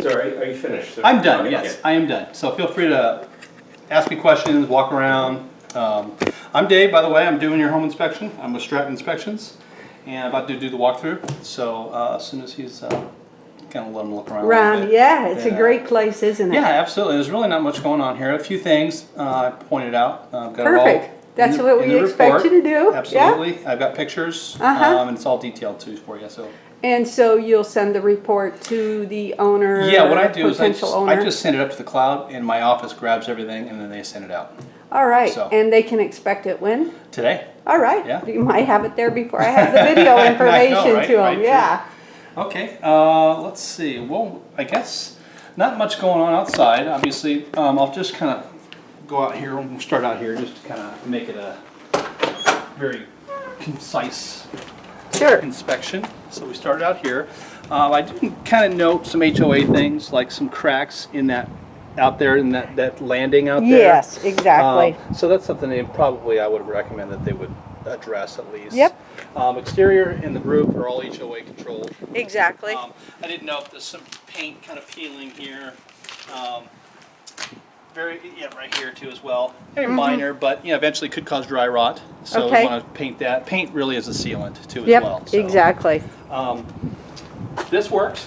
Sorry, are you finished, sir? I'm done, Okay, yes, okay. I am done. So feel free to ask me questions, walk around. I'm Dave, by the way, I'm doing your home inspection. I'm with Stratton Inspections, and I'm about to do the walkthrough. So as soon as he's kind of let him look around a little bit. Yeah, it's a Yeah. great place, isn't it? Yeah, absolutely. There's really not much going on here. A few things I pointed out. Got it all Perfect. That's in the- what in we the expect report. you to do. Absolutely. I've got pictures, and it's all detailed too for you. So. And so you'll send the report to the owner? Yeah, what I do is potential I owner? just send it up to the cloud, and my office grabs everything, and then they send it out. All right, so. and they can expect it when? Today. All right. Yeah. You might have it there before I have the video information right, to them, right, true. yeah. Okay, let's see. Well, I guess not much going on outside. Obviously, I'll just kind of go out here and start out here just to kind of make it a very concise Sure. inspection. So we started out here. I did kind of note some HOA things, like some cracks in that out there in that landing out there. Yes, exactly. So that's something that probably I would recommend that they would address at least. Yep. Exterior and the roof are all HOA controlled. Exactly. I did note there's some paint kind of peeling here. Right here too as well. Very minor, but eventually could cause dry rot. So Okay. we want to paint that. Paint really is a sealant too as Yep, well. So, exactly. This works.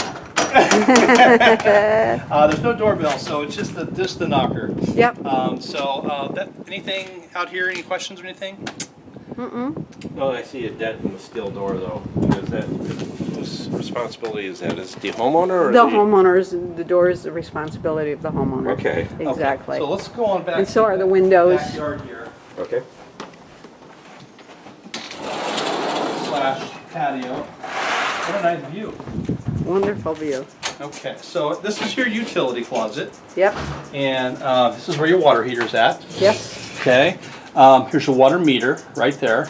There's no doorbell, so it's just the knocker. Yep. Anything out here? Any questions or anything? Oh, I see a dent in the steel door though. Is that, whose responsibility is that? Is it the homeowner or The homeowners, the door is the responsibility of the homeowner. Okay. Exactly. Okay, so let's go on back. And so to are the windows. Backyard here Okay. / patio. What a nice view. Wonderful view. Okay, so this is your utility closet, Yep, and this is where your water heater's at. yep. Okay, here's your water meter right there.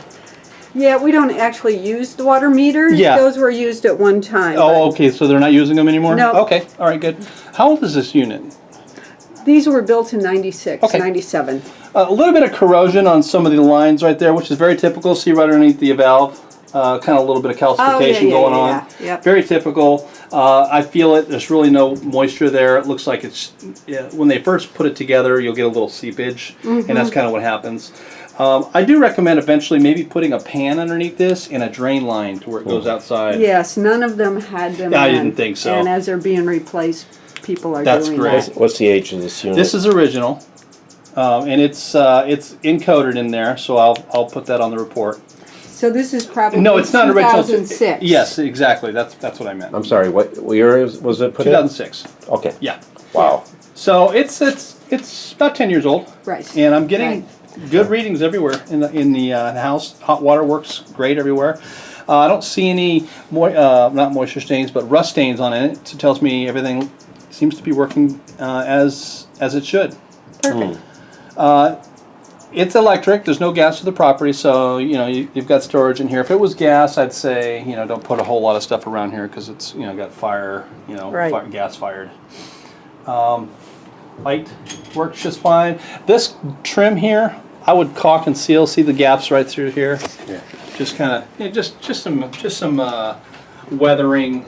Yeah, we don't actually use the water meters. Yeah. Those were used at one time. Oh, okay, so they're not using them anymore? No. Okay, all right, good. How old is this unit? but These were built in 96, Okay. 97. A little bit of corrosion on some of the lines right there, which is very typical. See right underneath the valve, kind of a little bit of calcification going on. Yep. Very typical. I feel it. There's really no moisture there. It looks like it's when they first put it together, you'll get a little seepage, and that's kind of what happens. I do recommend eventually maybe putting a pan underneath this and a drain line to where it goes outside. Yes, none of them had them I in. didn't think so. And as they're being replaced, people are That's doing great. that. What's the age of this unit? This is original, and it's encoded in there, so I'll put that on the report. So this is probably No, it's not original. 2006. Yes, exactly. That's what I meant. I'm sorry, what year was it put in? 2006. Okay. Yeah. Wow. So it's about 10 years old. Right. And I'm getting good readings everywhere in the house. Hot water works great everywhere. I don't see any not moisture stains, but rust stains on it. So it tells me everything seems to be working as it should. Perfect. It's electric. There's no gas to the property, so you've got storage in here. If it was gas, I'd say don't put a whole lot of stuff around here because it's got fire Right. gas fired. Light works just fine. This trim here, I would caulk and seal. See the gaps right through here. Yeah. Just kind of just some weathering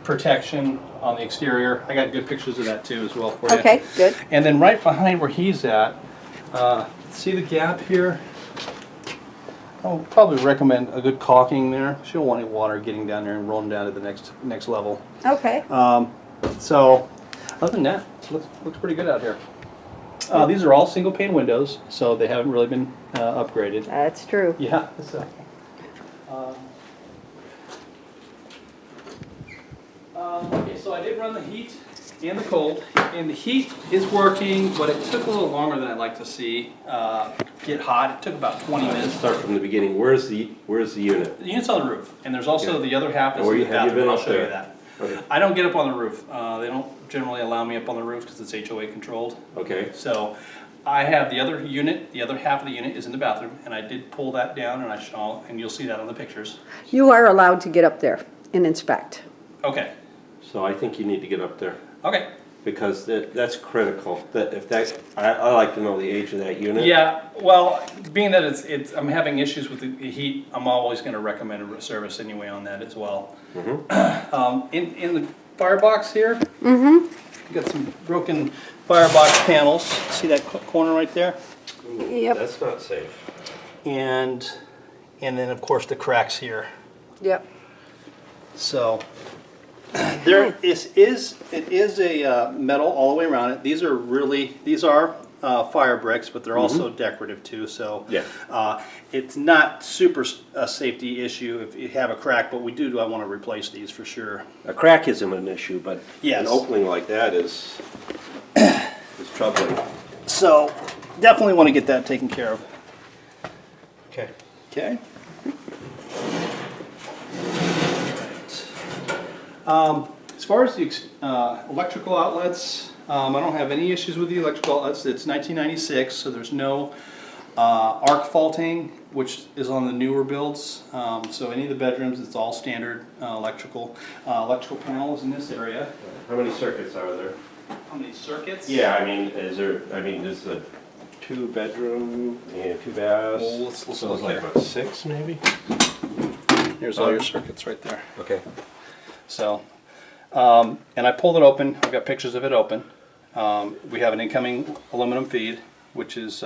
protection on the exterior. I got good pictures of that too as well for you. Okay, good. And then right behind where he's at, see the gap here? I'll probably recommend a good caulking there. She don't want any water getting down there and rolling down to the next level. Okay. So other than that, looks pretty good out here. These are all single pane windows, so they haven't really been upgraded. That's true. Yeah. So, okay, so I did run the heat and the cold, and the heat is working, but it took a little longer than I'd like to see get hot. It took about 20 minutes. Start from the beginning. Where's the unit? The unit's on the roof, and there's also Okay. the other half is Where in you- the have you bathroom. been I'll up show you there? that. Okay. I don't get up on the roof. They don't generally allow me up on the roof because it's HOA controlled. Okay. So I have the other unit, the other half of the unit is in the bathroom, and I did pull that down, and you'll see that on the pictures. You are allowed to get up there and inspect. Okay, So I think you need to get up there okay. because that's critical. That if that, I like to know the age of that unit. Yeah, well, being that I'm having issues with the heat, I'm always gonna recommend a service anyway on that as well. In firebox here. Mm-hmm. Got some broken firebox panels. See that corner right there? Yep, That's not safe. And then of course the cracks here. yep. So there is a metal all the way around it. These are fire bricks, but they're also decorative too. So Yeah. it's not super a safety issue if you have a crack, but I want to replace these for sure. A crack isn't an issue, but Yes. an opening like that is troubling. So definitely want to get that taken care of. Okay. Okay. As far as the electrical outlets, I don't have any issues with the electrical outlets. It's 1996, so there's no arc faulting, which is on the newer builds. So any of the bedrooms, it's all standard electrical panels in this area. How many circuits are there? How many circuits? Yeah, I mean, is the 2-bedroom and 2 baths? Well, let's So it's look like here. what, 6 maybe? Here's all your circuits right there. Okay. So, and I pulled it open. I've got pictures of it open. We have an incoming aluminum feed, which is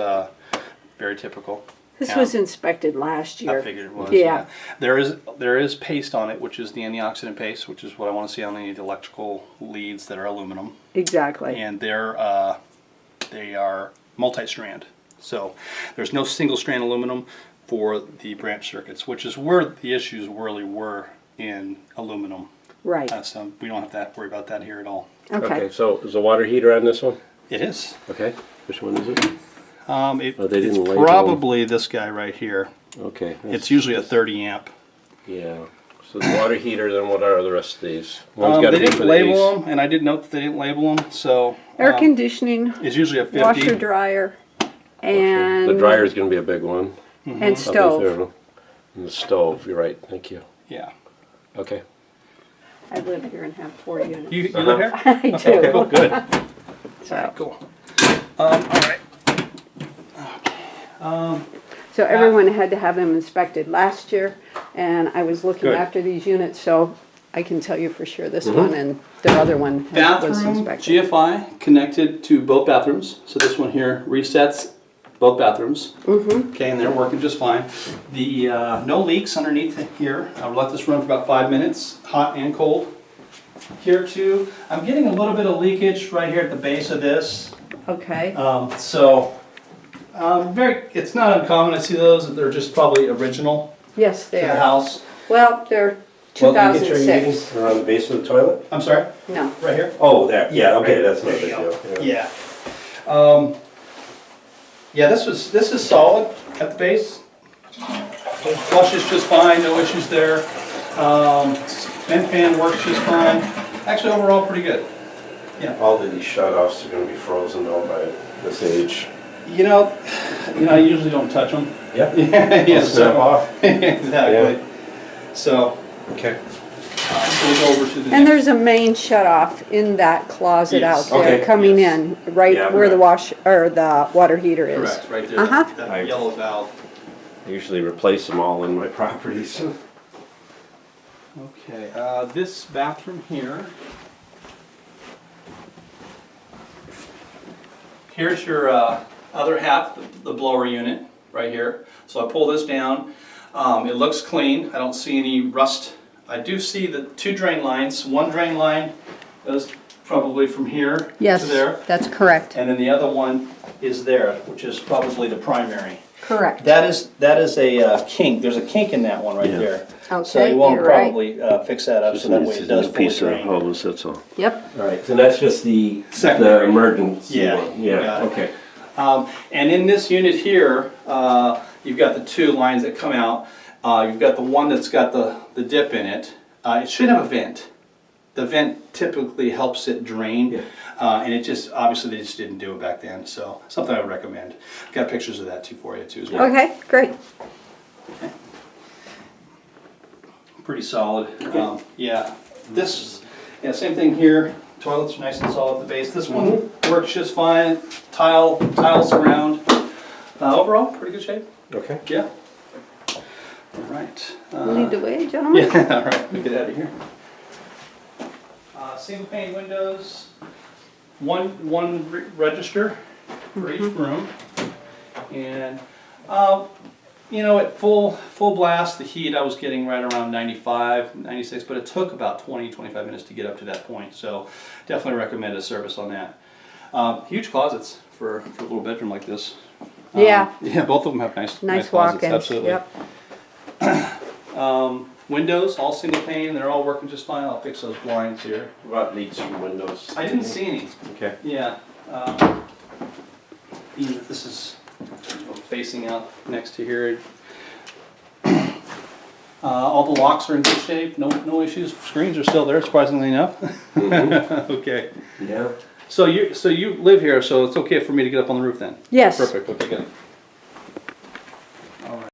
very typical. This Yeah. was inspected last year. I figured it was. Yeah. There is paste on it, which is the antioxidant paste, which is what I want to see on any of the electrical leads that are aluminum, Exactly. and they are multi-strand. So there's no single strand aluminum for the branch circuits, which is where the issues really were in aluminum. Right. So we don't have to worry about that here at all. Okay. So is the water heater on this one? It is. Okay. Which one is it? Oh, they didn't It's label them. probably this guy right here. Okay. It's usually a 30 amp. Yeah. So the water heater, then what are the rest of these? One's got They to be for didn't the label AC. them, and I did note that they didn't label them. So Air conditioning, it's usually a 50. washer, dryer, and The dryer's going to be a big one. and Probably stove. third. And the stove, you're right. Thank you. Yeah. Okay. I live here and have 4 units. You live here? I do. Okay, cool, good. So, Cool. All right. so everyone had to have them inspected last year, and I was looking Good. after these units, so I can tell you for sure this one and the other one was Bathroom inspected. GFI connected to both bathrooms. So this one here resets both bathrooms. Okay, and they're working just fine. The no leaks underneath here. I'll let this run for about 5 minutes, hot and cold. Here too, I'm getting a little bit of leakage right here at the base of this. Okay, It's not uncommon. I see those. They're just probably original yes, to they the are. house. Well, they're Well, you get your 2006. meetings around the base of the toilet? I'm sorry, No, right here. Oh, there. Yeah, okay, right. that's not a There big you deal. go. Yeah. Yeah, this is solid at the base. Flush is just fine, no issues there. Vent fan works just fine. Actually, overall, pretty good. All of these shut-offs are going to be frozen though by this age. You know, I usually don't touch them. Yeah. Yeah, Snap off. exactly. Yeah. So, Okay. so we'll go over to the. and there's a main shut off in that closet Yes. out there Okay. coming Yes. in, right Yeah, where the correct. the water heater is. Correct, right there. Uh-huh. That yellow valve. I usually replace them all in my properties. Okay, this bathroom here. Here's your other half, the blower unit, right here. So I pull this down. It looks clean. I don't see any rust. I do see the 2 drain lines. One drain line goes probably from here to Yes, there. that's correct. And then the other one is there, which is probably the primary. Correct. That is a kink. There's a kink in that one right Yeah. there. So Okay, you want you're to right. probably fix that up so that way it does fully piece of drain. hose, that's all. Yep. All right, so that's just the Secondary. emergency Yeah, one. you got Yeah, it. okay. And in this unit here, you've got the 2 lines that come out. You've got the one that's got the dip in it. It should have a vent. The vent typically helps it drain, Yeah. and it just, obviously they just didn't do it back then, so something I would recommend. Got pictures of that too for you too as well. Okay, great. Pretty solid. Yeah, same thing here. Toilets are nice and solid at the base. This one works just fine. Tiles around. Overall, pretty good shape. Okay. Yeah. All right. Lead the way, gentlemen. Yeah, all right, we get out of here. single pane windows, one register for each room, and at full blast, the heat I was getting right around 95, 96, but it took about 20, 25 minutes to get up to that point. So definitely recommend a service on that. Huge closets for a little bedroom like this. Yeah. Yeah, both of them have nice Nice closets. walk-ins, Absolutely. yep. Windows, all single pane. They're all working just fine. I'll fix those blinds here. What leaks from windows? I didn't see any. Okay. Yeah. Even if this is facing out next to here. All the locks are in good shape. No issues. Screens are still there, surprisingly enough. Okay. Yeah. So you live here, so it's okay for me to get up on the roof then? Yes. Perfect. Okay, good.